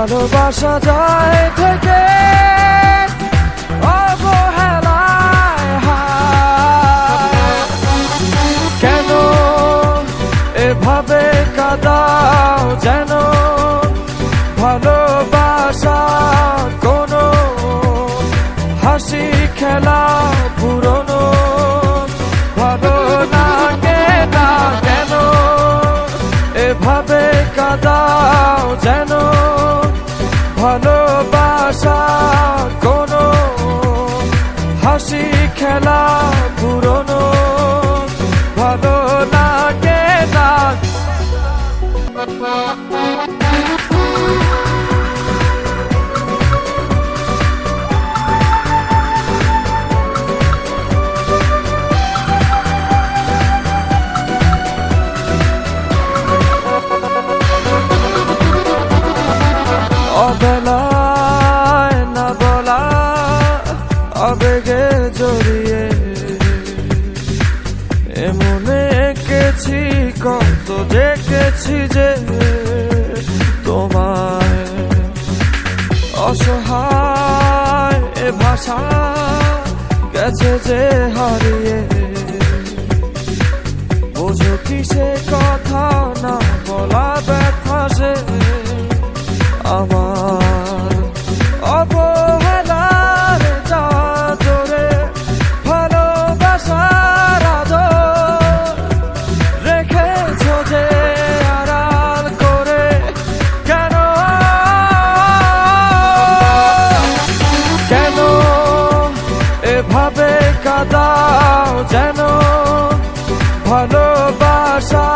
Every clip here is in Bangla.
ভালোবাসা যায় থেকে অবহেলায় হায়। কেন এভাবে কাঁদাও যেন ভালোবাসা কোনো হাসি খেলা পুরনো ভালো লাগে না। কেন এভাবে কাঁদাও যেন ভালোবাসা কোনো হাসি খেলা পুরনো ভালো লাগে না। অবেলায় না বলা আবেগে জড়িয়ে এমনে এঁকেছি কত দেখেছি যে তোমায় অসহায় এ ভাষা গেছে যে হারিয়ে বোঝো কি সে কথা না বলা ব্যথা সে আমার অবহেলার চাদরে ভালোবাসার আদর রেখেছো যে আড়াল করে। কেন কেন এভাবে কাঁদাও যেন ভালোবাসা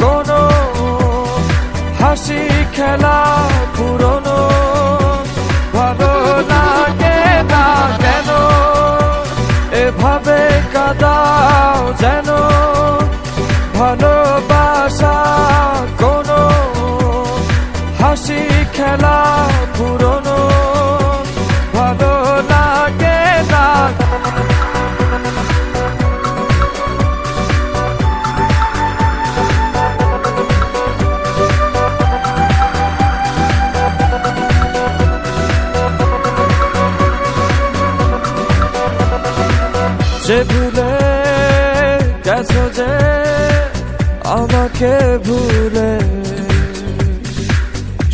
কোনো হাসি খেলা পুরনো ভালো লাগে না। কেন এভাবে কাঁদাও যেন ভালোবাসা কোনো হাসি খেলা পুরনো ভালো লাগে না। যে ভুলে গেছো যে আমাকে ভুলে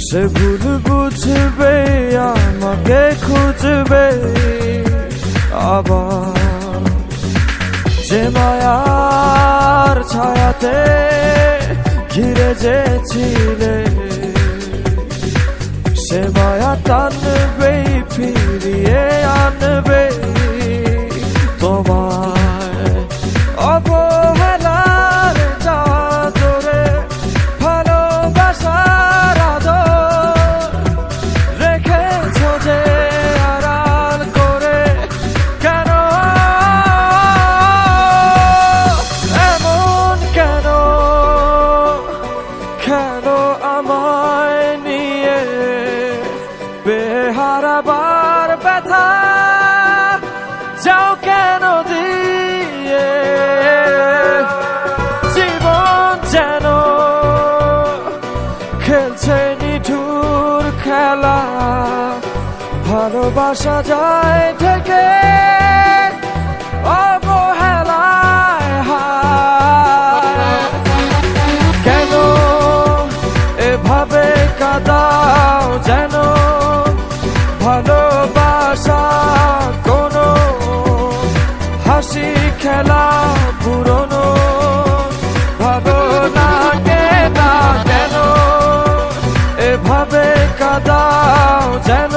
সে ভুল বুঝবে আমাকে খুঁজবে আবার। যে মায়ার ছায়াতে ঘিরে যেছিলে সে মায়া টানবে ফিরিয়ে আনবে তোমায় অবহেলার চাদরে ভালোবাসার আদর রেখেছো যে আড়াল করে। কেন এমন কেন কেন আমায় নিয়ে বেহারাবার ব্যথা যাও কেন দিয়ে জীবন যেন খেলছে নিঠুর খেলা ভালোবাসা যায় থেকে অবহেলায় হায়। কেন এভাবে কাঁদাও যেন ভালোবাসা কোনো হাসি খেলা পুরনো ভালো লাগে না। কেন এভাবে কাঁদাও যেন